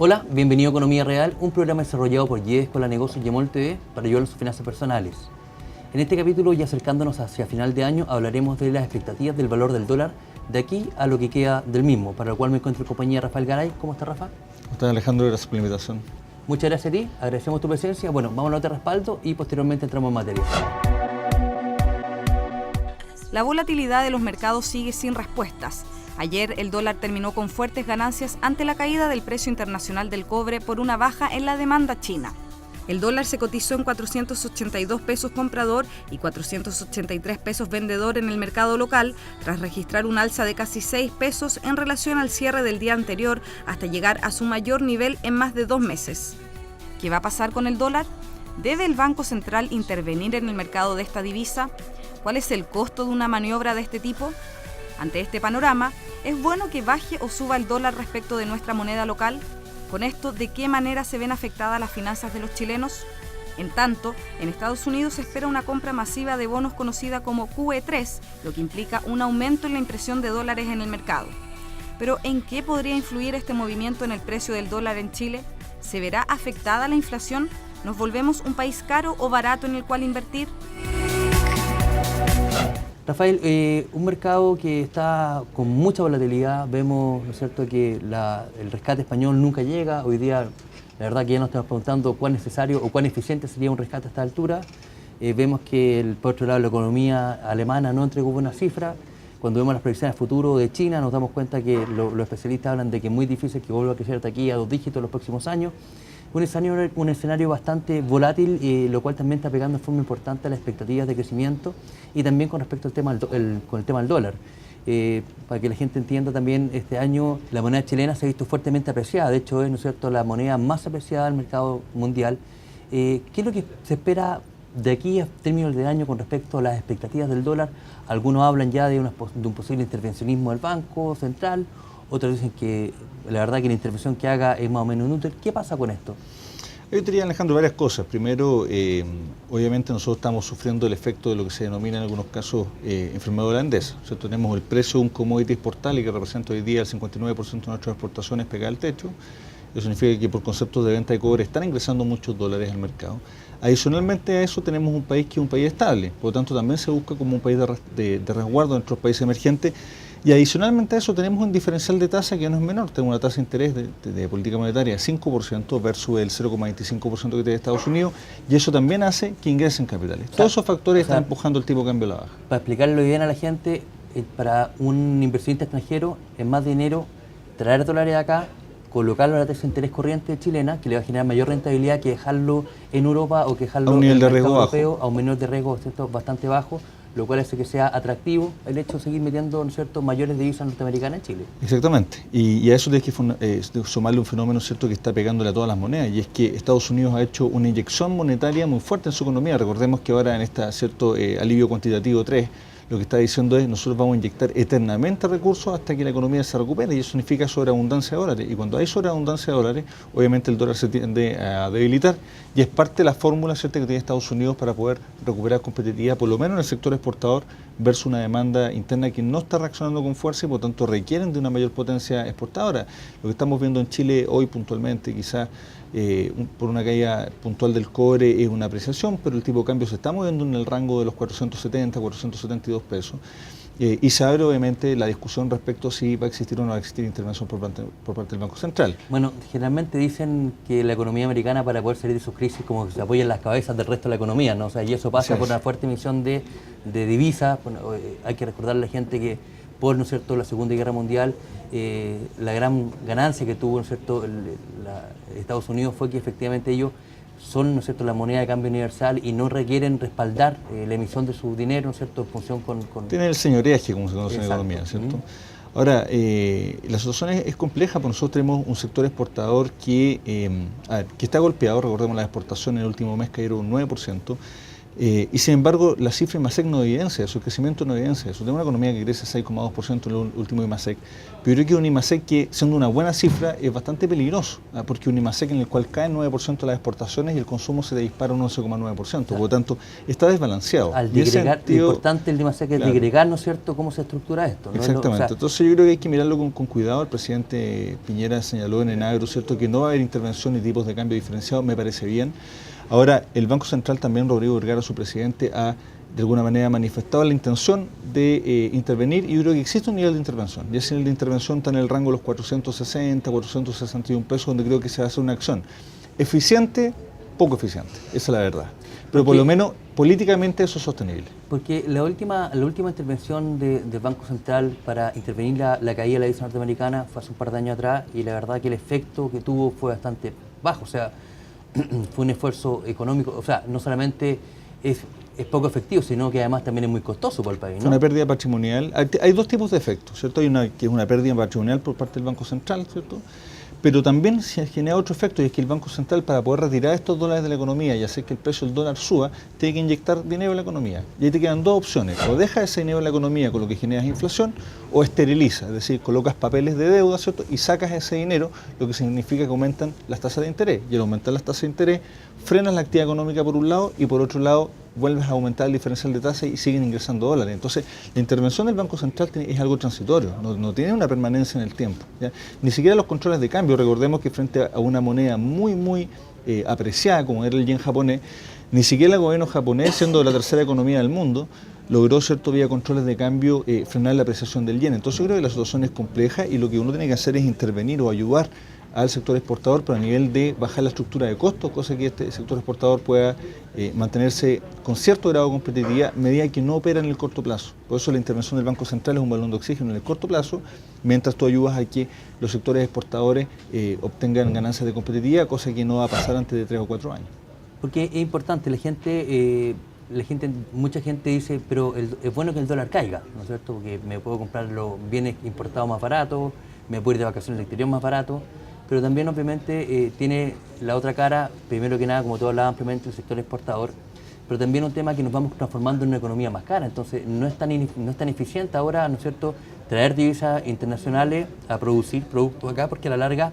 Hola, bienvenido a Economía Real, un programa desarrollado por YES Escuela de Negocios y Yemol TV para ayudar en sus finanzas personales. En este capítulo, y acercándonos hacia final de año, hablaremos de las expectativas del valor del dólar de aquí a lo que queda del mismo, para lo cual me encuentro en compañía de Rafael Garay. ¿Cómo está, Rafa? ¿Cómo estás, Alejandro? Gracias por la invitación. Muchas gracias a ti, agradecemos tu presencia. Bueno, vamos a la nota de respaldo y posteriormente entramos en materia. La volatilidad de los mercados sigue sin respuestas. Ayer el dólar terminó con fuertes ganancias ante la caída del precio internacional del cobre por una baja en la demanda china. El dólar se cotizó en 482 pesos comprador y 483 pesos vendedor en el mercado local, tras registrar un alza de casi 6 pesos en relación al cierre del día anterior, hasta llegar a su mayor nivel en más de 2 meses. ¿Qué va a pasar con el dólar? ¿Debe el Banco Central intervenir en el mercado de esta divisa? ¿Cuál es el costo de una maniobra de este tipo? Ante este panorama, ¿es bueno que baje o suba el dólar respecto de nuestra moneda local? Con esto, ¿de qué manera se ven afectadas las finanzas de los chilenos? En tanto, en Estados Unidos se espera una compra masiva de bonos conocida como QE3, lo que implica un aumento en la impresión de dólares en el mercado. Pero, ¿en qué podría influir este movimiento en el precio del dólar en Chile? ¿Se verá afectada la inflación? ¿Nos volvemos un país caro o barato en el cual invertir? Rafael, un mercado que está con mucha volatilidad. Vemos, ¿no es cierto?, que el rescate español nunca llega. Hoy día, la verdad que ya nos estamos preguntando cuán necesario o cuán eficiente sería un rescate a esta altura. Vemos que, por otro lado, la economía alemana no entregó buena cifra. Cuando vemos las proyecciones de futuro de China, nos damos cuenta que los especialistas hablan de que es muy difícil que vuelva a crecer de aquí a 2 dígitos en los próximos años. Un escenario bastante volátil, lo cual también está pegando de forma importante a las expectativas de crecimiento y también con respecto al tema con el tema del dólar. Para que la gente entienda también, este año la moneda chilena se ha visto fuertemente apreciada. De hecho, es, ¿no es cierto?, la moneda más apreciada del mercado mundial. ¿Qué es lo que se espera de aquí a términos de año con respecto a las expectativas del dólar? Algunos hablan ya de un posible intervencionismo del Banco Central. Otros dicen que la verdad que la intervención que haga es más o menos inútil. ¿Qué pasa con esto? Yo diría, Alejandro, varias cosas. Primero, obviamente nosotros estamos sufriendo el efecto de lo que se denomina en algunos casos enfermedad holandesa. O sea, tenemos el precio de un commodity exportable que representa hoy día el 59% de nuestras exportaciones pegada al techo. Eso significa que por conceptos de venta de cobre están ingresando muchos dólares al mercado. Adicionalmente a eso tenemos un país que es un país estable, por lo tanto también se busca como un país de resguardo entre los países emergentes. Y adicionalmente a eso tenemos un diferencial de tasa que no es menor. Tenemos una tasa de interés de política monetaria de 5% versus el 0,25% que tiene Estados Unidos, y eso también hace que ingresen capitales. Todos esos factores están empujando el tipo de cambio a la baja. Para explicarlo bien a la gente, para un inversionista extranjero es más dinero traer dólares de acá, colocarlo a la tasa de interés corriente chilena, que le va a generar mayor rentabilidad que dejarlo en Europa o que dejarlo en el mercado europeo a un nivel de riesgo, ¿cierto?, bastante bajo, lo cual hace que sea atractivo el hecho de seguir metiendo, ¿no es cierto?, mayores divisas norteamericanas en Chile. Exactamente, y a eso tienes que sumarle un fenómeno, ¿cierto?, que está pegándole a todas las monedas, y es que Estados Unidos ha hecho una inyección monetaria muy fuerte en su economía. Recordemos que ahora en este cierto alivio cuantitativo 3, lo que está diciendo es: nosotros vamos a inyectar eternamente recursos hasta que la economía se recupere, y eso significa sobreabundancia de dólares. Y cuando hay sobreabundancia de dólares, obviamente el dólar se tiende a debilitar, y es parte de la fórmula, ¿cierto?, que tiene Estados Unidos para poder recuperar competitividad, por lo menos en el sector exportador, versus una demanda interna que no está reaccionando con fuerza y por tanto requieren de una mayor potencia exportadora. Lo que estamos viendo en Chile hoy puntualmente, quizás por una caída puntual del cobre, es una apreciación, pero el tipo de cambio se está moviendo en el rango de los 470, 472 pesos. Y se abre obviamente la discusión respecto a si va a existir o no va a existir intervención por parte del Banco Central. Bueno, generalmente dicen que la economía americana, para poder salir de sus crisis, como que se apoya en las cabezas del resto de la economía, ¿no? O sea, y eso pasa por una fuerte emisión de divisas. Bueno, hay que recordarle a la gente que por, ¿no es cierto?, la Segunda Guerra Mundial, la gran ganancia que tuvo, ¿no es cierto?, Estados Unidos fue que efectivamente ellos son, ¿no es cierto?, la moneda de cambio universal y no requieren respaldar la emisión de su dinero, ¿no es cierto?, en función con... Tiene el señoreaje, como se conoce en la economía, ¿cierto? Ahora, la situación es compleja, porque nosotros tenemos un sector exportador que está golpeado. Recordemos, las exportaciones en el último mes cayeron un 9%. Y sin embargo, la cifra de IMASEC no evidencia eso, el crecimiento no evidencia eso. Tenemos una economía que crece 6,2% en el último IMASEC, pero yo creo que un IMASEC que, siendo una buena cifra, es bastante peligroso, porque un IMASEC en el cual caen 9% las exportaciones y el consumo se dispara un 11,9%, por lo tanto, está desbalanceado. Al digregar, lo importante del IMASEC es digregar, ¿no es cierto?, cómo se estructura esto. ¿No? Exactamente, entonces yo creo que hay que mirarlo con cuidado. El presidente Piñera señaló en Enagro, ¿cierto?, que no va a haber intervención ni tipos de cambio diferenciados, me parece bien. Ahora, el Banco Central también, Rodrigo Vergara, su presidente, ha de alguna manera manifestado la intención de intervenir, y yo creo que existe un nivel de intervención. Y ese nivel de intervención está en el rango de los 460, 461 pesos, donde creo que se va a hacer una acción eficiente, poco eficiente, esa es la verdad. Pero por lo menos políticamente eso es sostenible. Porque la última intervención del Banco Central para intervenir la caída de la divisa norteamericana fue hace un par de años atrás, y la verdad que el efecto que tuvo fue bastante bajo. O sea, fue un esfuerzo económico, o sea, no solamente es poco efectivo, sino que además también es muy costoso para el país, ¿no? Fue una pérdida patrimonial. Hay dos tipos de efectos, ¿cierto? Hay una que es una pérdida patrimonial por parte del Banco Central, ¿cierto? Pero también se genera otro efecto, y es que el Banco Central, para poder retirar estos dólares de la economía y hacer que el precio del dólar suba, tiene que inyectar dinero en la economía. Y ahí te quedan dos opciones: o deja ese dinero en la economía, con lo que generas inflación, o esteriliza, es decir, colocas papeles de deuda, ¿cierto?, y sacas ese dinero, lo que significa que aumentan las tasas de interés. Y al aumentar las tasas de interés, frenas la actividad económica por un lado, y por otro lado vuelves a aumentar el diferencial de tasas y siguen ingresando dólares. Entonces, la intervención del Banco Central es algo transitorio, no tiene una permanencia en el tiempo, ¿ya? Ni siquiera los controles de cambio. Recordemos que frente a una moneda muy apreciada como era el yen japonés, ni siquiera el gobierno japonés, siendo la tercera economía del mundo, logró, cierto, vía controles de cambio frenar la apreciación del yen. Entonces yo creo que la situación es compleja, y lo que uno tiene que hacer es intervenir o ayudar al sector exportador, pero a nivel de bajar la estructura de costos, cosa que este sector exportador pueda mantenerse con cierto grado de competitividad, medida que no opera en el corto plazo. Por eso la intervención del Banco Central es un balón de oxígeno en el corto plazo, mientras tú ayudas a que los sectores exportadores obtengan ganancias de competitividad, cosa que no va a pasar antes de 3 o 4 años. Porque es importante, mucha gente dice, pero es bueno que el dólar caiga, ¿no es cierto?, porque me puedo comprar los bienes importados más baratos, me puedo ir de vacaciones al exterior más barato. Pero también, obviamente, tiene la otra cara, primero que nada, como todos hablaban ampliamente, el sector exportador, pero también un tema que nos vamos transformando en una economía más cara. Entonces, no es tan eficiente ahora, ¿no es cierto?, traer divisas internacionales a producir productos acá, porque a la larga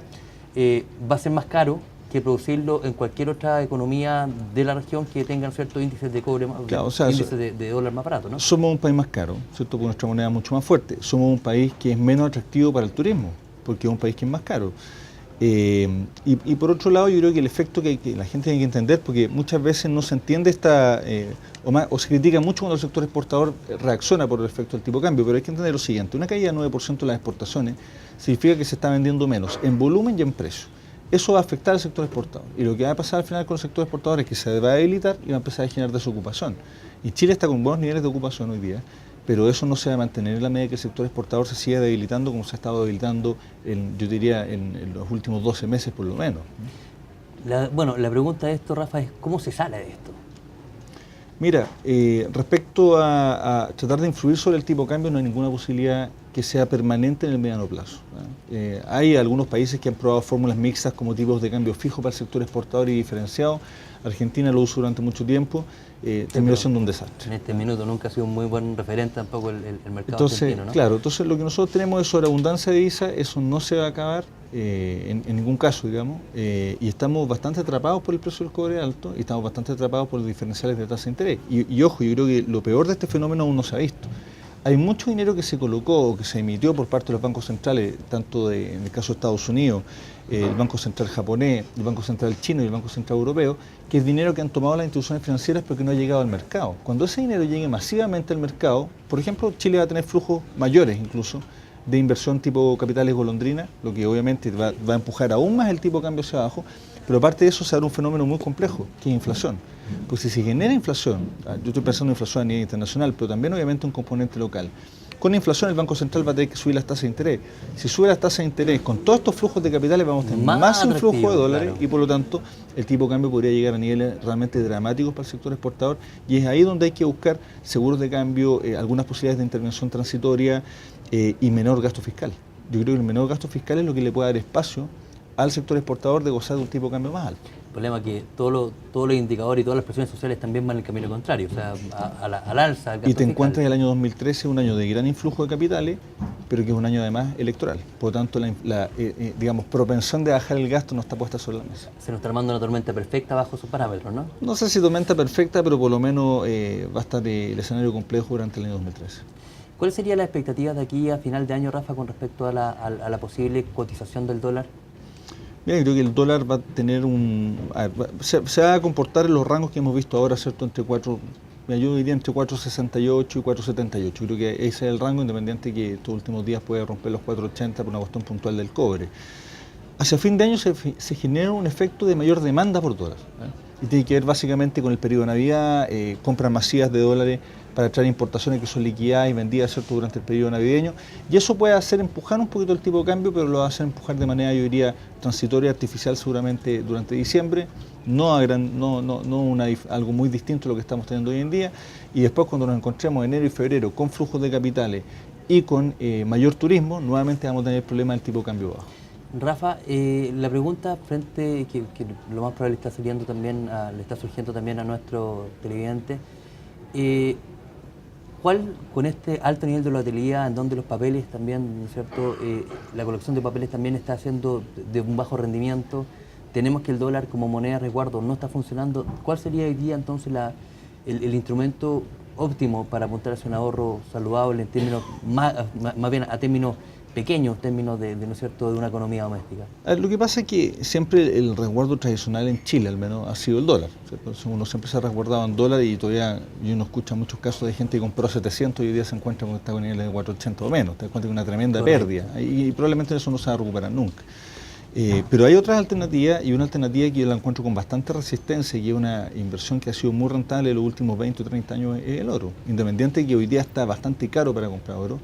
va a ser más caro que producirlo en cualquier otra economía de la región que tenga, ¿no es cierto?, índices de cobre, claro, índices de dólar más barato, ¿no? Somos un país más caro, ¿cierto?, porque nuestra moneda es mucho más fuerte. Somos un país que es menos atractivo para el turismo, porque es un país que es más caro. Y por otro lado, yo creo que el efecto que la gente tiene que entender, porque muchas veces no se entiende o se critica mucho cuando el sector exportador reacciona por el efecto del tipo de cambio, pero hay que entender lo siguiente: una caída del 9% de las exportaciones significa que se está vendiendo menos en volumen y en precio. Eso va a afectar al sector exportador, y lo que va a pasar al final con el sector exportador es que se va a debilitar y va a empezar a generar desocupación. Y Chile está con buenos niveles de ocupación hoy día, pero eso no se va a mantener en la medida que el sector exportador se siga debilitando, como se ha estado debilitando, yo diría, en los últimos 12 meses por lo menos. La pregunta de esto, Rafa, es ¿cómo se sale de esto? Mira, respecto a tratar de influir sobre el tipo de cambio, no hay ninguna posibilidad que sea permanente en el mediano plazo. Hay algunos países que han probado fórmulas mixtas como tipos de cambio fijo para el sector exportador y diferenciado. Argentina lo usó durante mucho tiempo, terminó siendo un desastre. En este minuto nunca ha sido un muy buen referente tampoco el mercado argentino, ¿no? Claro, entonces lo que nosotros tenemos es sobreabundancia de divisa, eso no se va a acabar en ningún caso, digamos, y estamos bastante atrapados por el precio del cobre alto, y estamos bastante atrapados por los diferenciales de tasa de interés. Y ojo, yo creo que lo peor de este fenómeno aún no se ha visto. Hay mucho dinero que se colocó o que se emitió por parte de los bancos centrales, tanto en el caso de Estados Unidos, el Banco Central japonés, el Banco Central chino y el Banco Central europeo, que es dinero que han tomado las instituciones financieras pero que no ha llegado al mercado. Cuando ese dinero llegue masivamente al mercado, por ejemplo, Chile va a tener flujos mayores incluso de inversión tipo capitales golondrina, lo que obviamente va a empujar aún más el tipo de cambio hacia abajo, pero aparte de eso se da un fenómeno muy complejo, que es inflación. Pues si se genera inflación, yo estoy pensando en inflación a nivel internacional, pero también obviamente un componente local. Con la inflación el Banco Central va a tener que subir las tasas de interés. Si sube las tasas de interés, con todos estos flujos de capitales vamos a tener más influjo de dólares, claro, y por lo tanto el tipo de cambio podría llegar a niveles realmente dramáticos para el sector exportador, y es ahí donde hay que buscar seguros de cambio, algunas posibilidades de intervención transitoria y menor gasto fiscal. Yo creo que el menor gasto fiscal es lo que le puede dar espacio al sector exportador de gozar de un tipo de cambio más alto. problema es que todos los indicadores y todas las presiones sociales también van en el camino contrario, o sea, al alza. Al gasto y te fiscal. encuentras el año 2013 un año de gran influjo de capitales, pero que es un año además electoral. Por lo tanto, digamos, propensión de bajar el gasto no está puesta sobre la mesa. Se nos está armando una tormenta perfecta bajo sus parámetros, ¿no? No sé si tormenta perfecta, pero por lo menos va a estar el escenario complejo durante el año 2013. ¿Cuáles serían las expectativas de aquí a final de año, Rafa, con respecto a la posible cotización del dólar? Mira, creo que el dólar va a tener se va a comportar en los rangos que hemos visto ahora, ¿cierto? Yo diría entre 4.68 y 4.78. Creo que ese es el rango, independiente que estos últimos días puede romper los 4.80 por una cuestión puntual del cobre. Hacia fin de año se genera un efecto de mayor demanda por dólares, y tiene que ver básicamente con el periodo de Navidad, compras masivas de dólares para traer importaciones que son liquidadas y vendidas, ¿cierto?, durante el periodo navideño, y eso puede hacer empujar un poquito el tipo de cambio, pero lo va a hacer empujar de manera, yo diría, transitoria, artificial, seguramente durante diciembre, algo muy distinto a lo que estamos teniendo hoy en día, y después cuando nos encontremos enero y febrero con flujos de capitales y con mayor turismo, nuevamente vamos a tener el problema del tipo de cambio bajo. Rafa, la pregunta frente, que lo más probable está saliendo también, le está surgiendo también a nuestro televidente, ¿cuál, con este alto nivel de volatilidad, en donde los papeles también, ¿no es cierto?, la colección de papeles también está haciendo de un bajo rendimiento, tenemos que el dólar como moneda de resguardo no está funcionando, ¿cuál sería hoy día entonces el instrumento óptimo para apuntar hacia un ahorro saludable en términos, más bien a términos pequeños, términos ¿no es cierto?, de una economía doméstica? Lo que pasa es que siempre el resguardo tradicional en Chile, al menos, ha sido el dólar. Uno siempre se ha resguardado en dólar y todavía uno escucha muchos casos de gente que compró 700 y hoy día se encuentra con niveles de 480 o menos. Te das cuenta que una tremenda pérdida y probablemente eso no se va a recuperar nunca. Pero hay otras alternativas, y una alternativa que yo la encuentro con bastante resistencia y es una inversión que ha sido muy rentable en los últimos 20 o 30 años, es el oro. Independiente de que hoy día está bastante caro para comprar oro,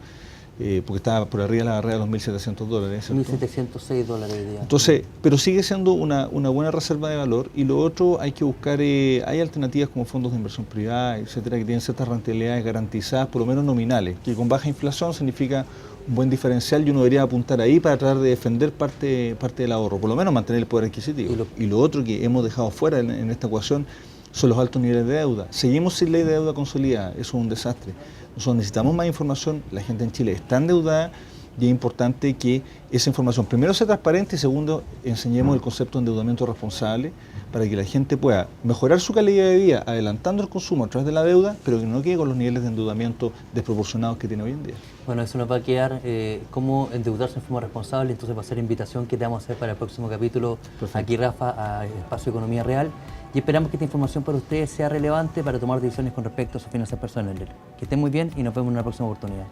porque está por arriba de la barrera de los $1.700. $1.706 hoy día. Entonces, pero sigue siendo una buena reserva de valor, y lo otro hay que buscar, hay alternativas como fondos de inversión privada, etcétera, que tienen ciertas rentabilidades garantizadas, por lo menos nominales, que con baja inflación significa un buen diferencial, y uno debería apuntar ahí para tratar de defender parte del ahorro, por lo menos mantener el poder adquisitivo. Y lo otro que hemos dejado fuera en esta ecuación son los altos niveles de deuda. Seguimos sin ley de deuda consolidada, eso es un desastre. Nosotros necesitamos más información, la gente en Chile está endeudada y es importante que esa información, primero, sea transparente, y segundo, enseñemos el concepto de endeudamiento responsable para que la gente pueda mejorar su calidad de vida adelantando el consumo a través de la deuda, pero que no quede con los niveles de endeudamiento desproporcionados que tiene hoy en día. Bueno, eso nos va a quedar cómo endeudarse en forma responsable, entonces va a ser invitación que te vamos a hacer para el próximo capítulo. Perfecto. Aquí, Rafa, a Espacio Economía Real, y esperamos que esta información para ustedes sea relevante para tomar decisiones con respecto a sus finanzas personales. Que estén muy bien y nos vemos en una próxima oportunidad.